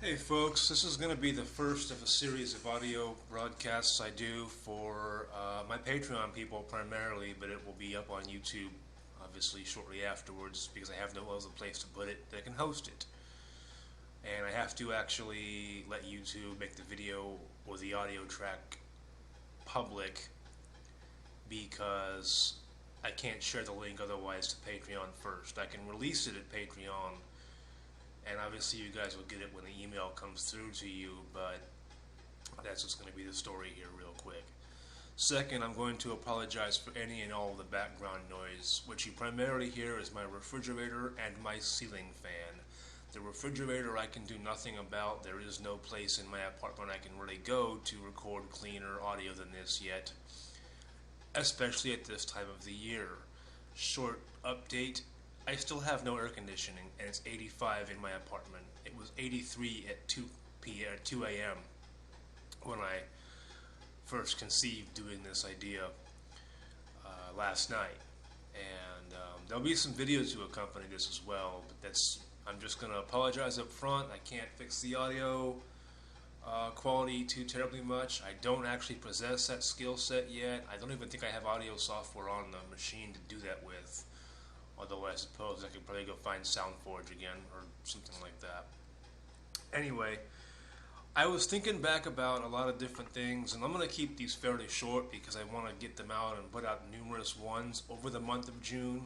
Hey folks, this is going to be the first of a series of audio broadcasts I do for my Patreon people primarily, but it will be up on YouTube obviously shortly afterwards because I have no other place to put it that can host it. And I have to actually let YouTube make the video or the audio track public because I can't share the link otherwise to Patreon first. I can release it at Patreon, and obviously you guys will get it when the email comes through to you, but that's just going to be the story here real quick. Second, I'm going to apologize for any and all of the background noise. What you primarily hear is my refrigerator and my ceiling fan. The refrigerator I can do nothing about. There is no place in my apartment I can really go to record cleaner audio than this yet, especially at this time of the year. Short update, I still have no air conditioning, and it's 85 in my apartment. It was 83 at 2 a.m. when I first conceived doing this idea last night. And there'll be some videos to accompany this as well, but I'm just going to apologize up front. I can't fix the audio quality too terribly much. I don't actually possess that skill set yet. I don't even think I have audio software on the machine to do that with. Although I suppose I could probably go find SoundForge again or something like that. Anyway, I was thinking back about a lot of different things, and I'm going to keep these fairly short because I want to get them out and put out numerous ones over the month of June.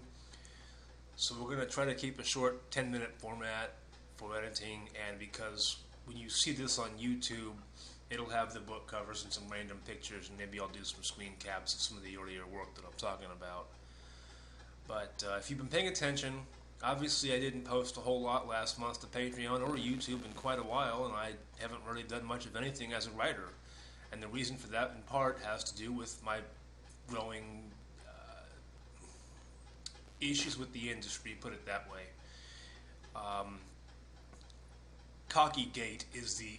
So we're going to try to keep a short 10-minute format for editing, and because when you see this on YouTube, it'll have the book covers and some random pictures, and maybe I'll do some screen caps of some of the earlier work that I'm talking about. But if you've been paying attention, obviously I didn't post a whole lot last month to Patreon or YouTube in quite a while, and I haven't really done much of anything as a writer. And the reason for that, in part, has to do with my growing issues with the industry, put it that way. Cocktygate is the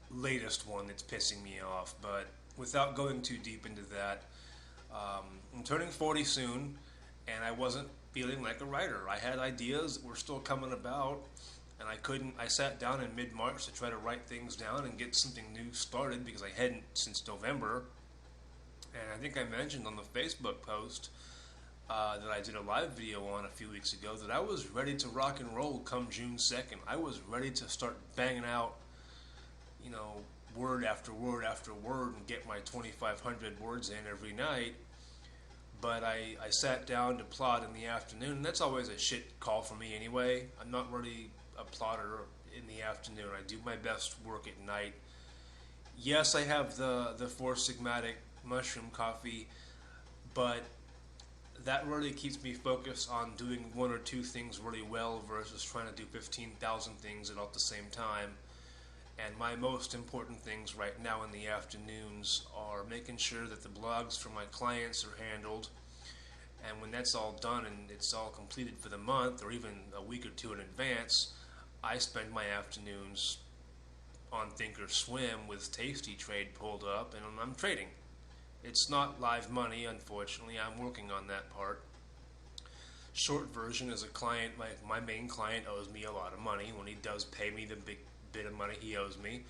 latest one that's pissing me off, but without going too deep into that, I'm turning 40 soon, and I wasn't feeling like a writer. I had ideas that were still coming about, and I sat down in mid-March to try to write things down and get something new started because I hadn't since November. And I think I mentioned on the Facebook post that I did a live video on a few weeks ago that I was ready to rock and roll come June 2nd. I was ready to start banging out, word after word after word and get my 2,500 words in every night. But I sat down to plot in the afternoon, and that's always a shit call for me anyway. I'm not really a plotter in the afternoon. I do my best work at night. Yes, I have the Four Sigmatic mushroom coffee, but that really keeps me focused on doing one or two things really well versus trying to do 15,000 things at the same time. And my most important things right now in the afternoons are making sure that the blogs for my clients are handled. And when that's all done and it's all completed for the month or even a week or two in advance, I spend my afternoons on Thinkorswim with Tasty Trade pulled up, and I'm trading. It's not live money, unfortunately. I'm working on that part. Short version is a client, my main client owes me a lot of money. When he does pay me the big bit of money he owes me,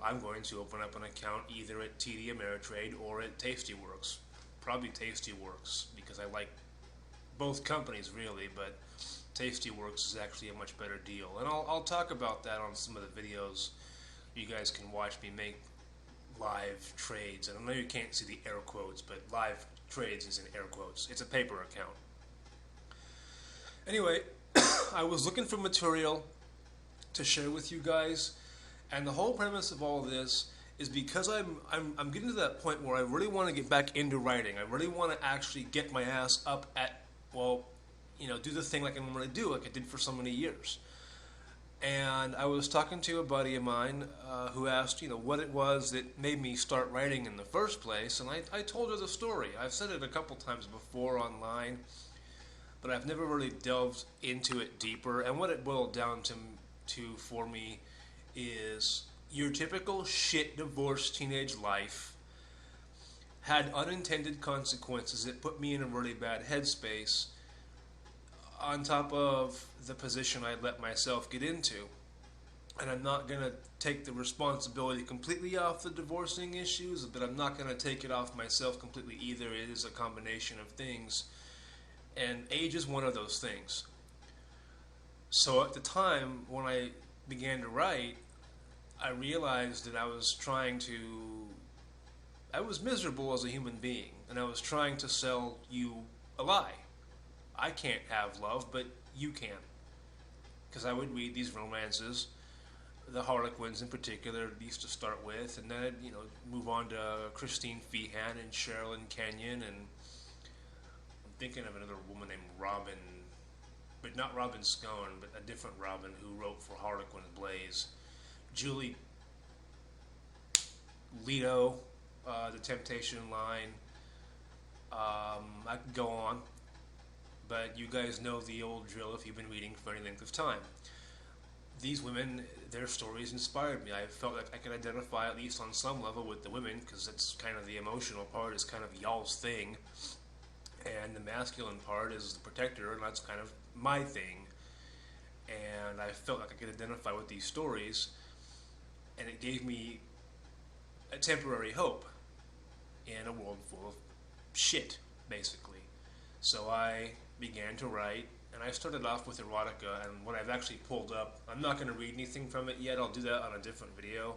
I'm going to open up an account either at TD Ameritrade or at Tastyworks. Probably Tastyworks because I like both companies really, but Tastyworks is actually a much better deal. And I'll talk about that on some of the videos you guys can watch me make live trades. And I know you can't see the air quotes, but live trades is in air quotes. It's a paper account. Anyway, I was looking for material to share with you guys, and the whole premise of all of this is because I'm getting to that point where I really want to get back into writing. I really want to actually get my ass up at, do the thing like I normally do, like I did for so many years. And I was talking to a buddy of mine who asked, what it was that made me start writing in the first place, and I told her the story. I've said it a couple times before online, but I've never really delved into it deeper. And what it boiled down to for me is your typical shit divorce teenage life had unintended consequences that put me in a really bad headspace on top of the position I'd let myself get into. and I'm not going to take the responsibility completely off the divorcing issues, but I'm not going to take it off myself completely either. It is a combination of things, and age is one of those things. So at the time when I began to write, I realized that I was miserable as a human being, and I was trying to sell you a lie. I can't have love, but you can. Because I would read these romances, the Harlequins in particular, used to start with, and then move on to Christine Feehan and Sherilyn Kenyon, and I'm thinking of another woman named Robin, but not Robin Scone, but a different Robin who wrote for Harlequin Blaze. Julie Leto, The Temptation Line. I could go on, but you guys know the old drill if you've been reading for any length of time. These women, their stories inspired me. I felt like I could identify at least on some level with the women, because that's kind of the emotional part, is kind of y'all's thing, and the masculine part is the protector, and that's kind of my thing. And I felt like I could identify with these stories, and it gave me a temporary hope in a world full of shit, basically. So I began to write, and I started off with erotica, and what I've actually pulled up, I'm not going to read anything from it yet, I'll do that on a different video,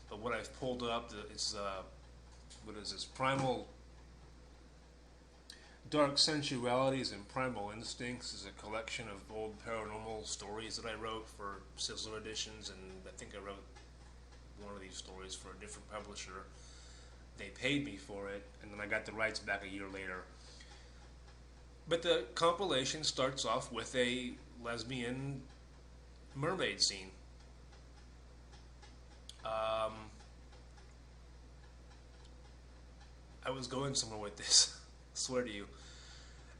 but what I've pulled up is, what is this, Primal Dark Sensualities and Primal Instincts is a collection of old paranormal stories that I wrote for Sizzler Editions, and I think I wrote one of these stories for a different publisher. They paid me for it, and then I got the rights back a year later. But the compilation starts off with a lesbian mermaid scene. I was going somewhere with this, I swear to you.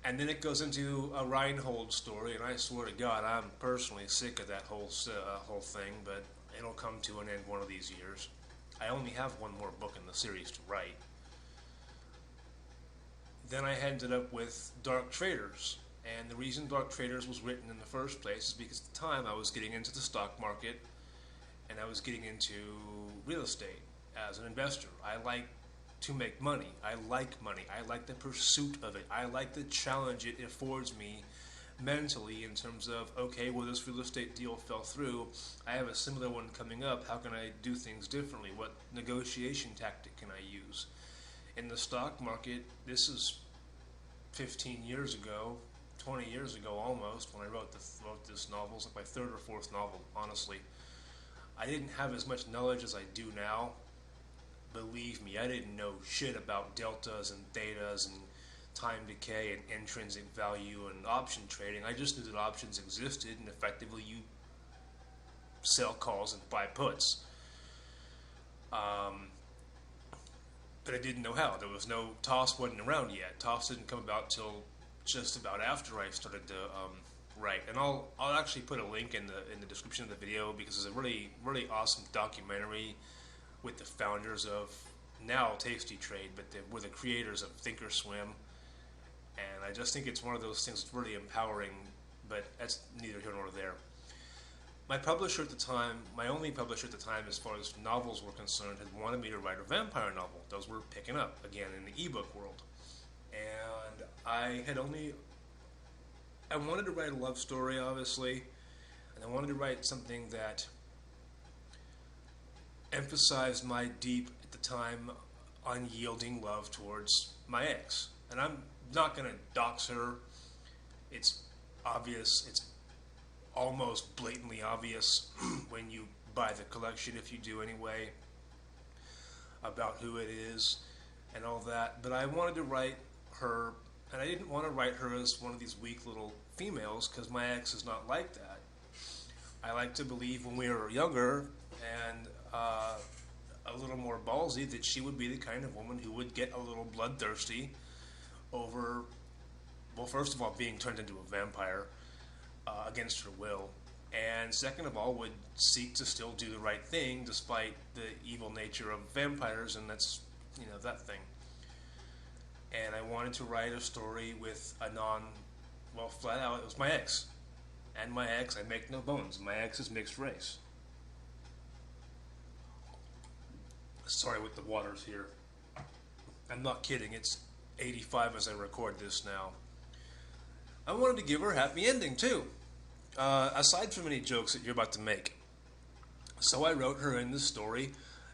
And then it goes into a Reinhold story, and I swear to God, I'm personally sick of that whole thing, but it'll come to an end one of these years. I only have one more book in the series to write. Then I ended up with Dark Traders, and the reason Dark Traders was written in the first place is because at the time I was getting into the stock market, and I was getting into real estate as an investor. I like to make money. I like money. I like the pursuit of it. I like the challenge it affords me mentally in terms of, okay, well, this real estate deal fell through. I have a similar one coming up. How can I do things differently? What negotiation tactic can I use? In the stock market, this is 15 years ago, 20 years ago almost, when I wrote this novel. It's like my third or fourth novel, honestly. I didn't have as much knowledge as I do now. Believe me, I didn't know shit about deltas and thetas and time decay and intrinsic value and option trading. I just knew that options existed, and effectively you sell calls and buy puts. But I didn't know how. There was no, TOS wasn't around yet. TOS didn't come about till just about after I started to write. And I'll actually put a link in the description of the video, because it's a really, really awesome documentary with the founders of now Tasty Trade, but we're the creators of Thinkorswim. And I just think it's one of those things that's really empowering, but that's neither here nor there. My publisher at the time, my only publisher at the time as far as novels were concerned, had wanted me to write a vampire novel. Those were picking up, again, in the ebook world. And I wanted to write a love story, obviously, and I wanted to write something that emphasized my deep, at the time, unyielding love towards my ex. And I'm not going to dox her. It's obvious, it's almost blatantly obvious when you buy the collection, if you do anyway, about who it is and all that. But I wanted to write her, and I didn't want to write her as one of these weak little females, because my ex is not like that. I like to believe when we were younger and a little more ballsy, that she would be the kind of woman who would get a little bloodthirsty over, well, first of all, being turned into a vampire against her will, and second of all, would seek to still do the right thing despite the evil nature of vampires, and that's, that thing. And I wanted to write a story with a flat out, it was my ex. And my ex, I make no bones, my ex is mixed race. Sorry with the waters here. I'm not kidding. It's 85 as I record this now. I wanted to give her a happy ending too. Aside from any jokes that you're about to make. So I wrote her in the story,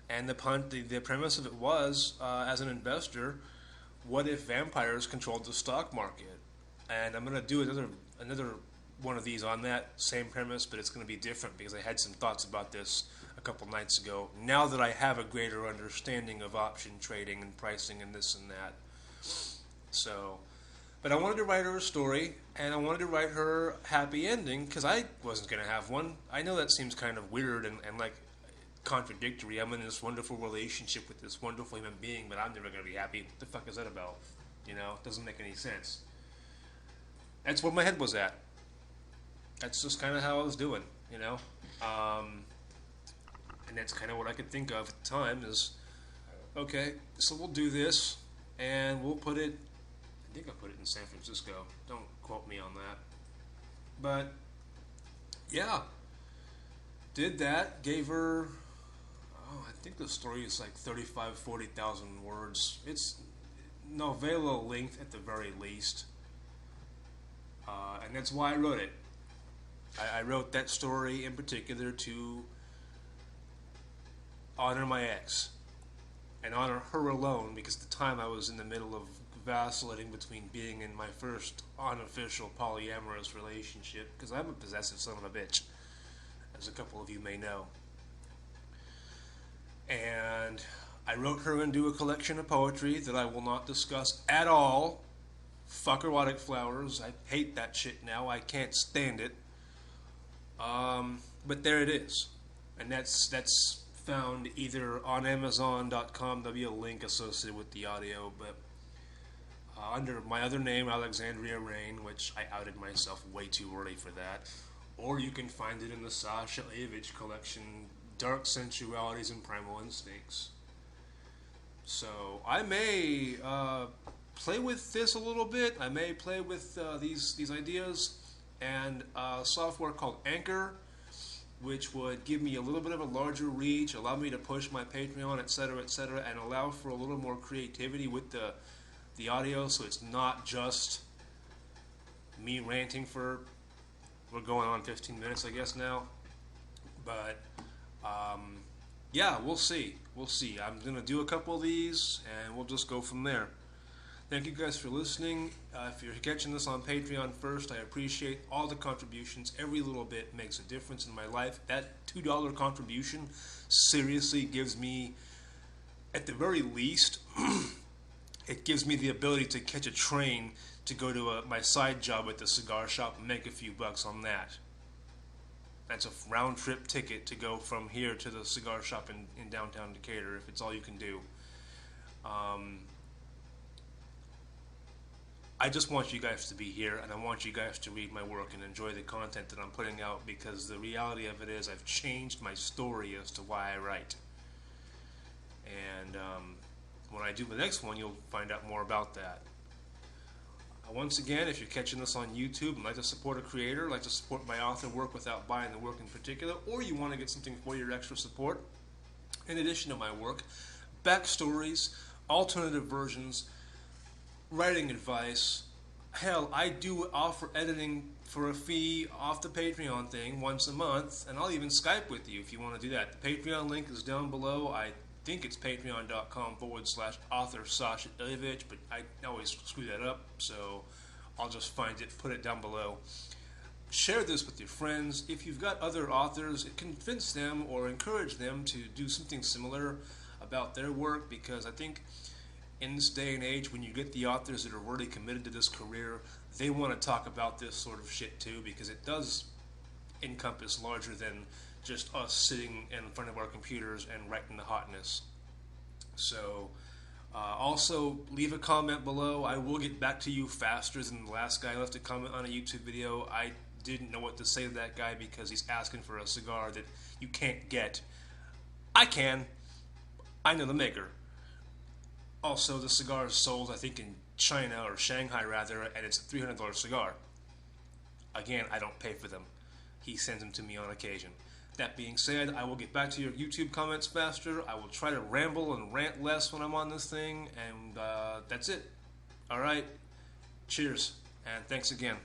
and the premise of it was, as an investor, what if vampires controlled the stock market? And I'm gonna do another one of these on that same premise, but it's gonna be different because I had some thoughts about this a couple nights ago. Now that I have a greater understanding of option trading and pricing and this and that, so. But I wanted to write her a story, and I wanted to write her a happy ending because I wasn't going to have one. I know that seems kind of weird and like contradictory. I'm in this wonderful relationship with this wonderful human being, but I'm never going to be happy. What the fuck is that about? You know, it doesn't make any sense. That's where my head was at. That's just kind of how I was doing, you know? And that's kind of what I could think of at the time is, okay, so we'll do this, and we'll put it, I think I put it in San Francisco. Don't quote me on that. But, yeah. Did that. Gave her, I think the story is like 40,000 words. It's novella length at the very least. And that's why I wrote it. I wrote that story in particular to honor my ex. And honor her alone, because at the time I was in the middle of vacillating between being in my first unofficial polyamorous relationship, because I'm a possessive son of a bitch, as a couple of you may know. And I wrote her into a collection of poetry that I will not discuss at all. Fuck erotic flowers. I hate that shit now. I can't stand it. But there it is. And that's found either on Amazon.com. There'll be a link associated with the audio, but under my other name, Alexandria Rain, which I outed myself way too early for that. Or you can find it in the Sasha Avich collection, Dark Sensualities and Primal Instincts. So I may play with this a little bit. I may play with these ideas, and software called Anchor, which would give me a little bit of a larger reach, allow me to push my Patreon, etc., and allow for a little more creativity with the audio, so it's not just me ranting for, we're going on 15 minutes, I guess, now. But, yeah, we'll see. I'm going to do a couple of these, and we'll just go from there. Thank you guys for listening. If you're catching this on Patreon first, I appreciate all the contributions. Every little bit makes a difference in my life. That $2 contribution seriously gives me, at the very least, it gives me the ability to catch a train to go to my side job at the cigar shop and make a few bucks on that. That's a round trip ticket to go from here to the cigar shop in downtown Decatur, if it's all you can do. I just want you guys to be here, and I want you guys to read my work and enjoy the content that I'm putting out, because the reality of it is I've changed my story as to why I write. And when I do the next one, you'll find out more about that. Once again, if you're catching this on YouTube and like to support a creator, like to support my author work without buying the work in particular, or you want to get something for your extra support, in addition to my work, backstories, alternative versions, writing advice. Hell, I do offer editing for a fee off the Patreon thing once a month, and I'll even Skype with you if you want to do that. The Patreon link is down below. I think it's patreon.com/author Sasha Ilevich, but I always screw that up, so I'll just find it, put it down below. Share this with your friends. If you've got other authors, convince them or encourage them to do something similar about their work, because I think in this day and age, when you get the authors that are really committed to this career, they want to talk about this sort of shit too, because it does encompass larger than just us sitting in front of our computers and writing the hotness. So, also leave a comment below. I will get back to you faster than the last guy left a comment on a YouTube video. I didn't know what to say to that guy because he's asking for a cigar that you can't get. I can. I know the maker. Also, the cigar is sold, I think, in China, or Shanghai rather, and it's a $300 cigar. Again, I don't pay for them. He sends them to me on occasion. That being said, I will get back to your YouTube comments faster. I will try to ramble and rant less when I'm on this thing, and that's it. All right. Cheers, and thanks again.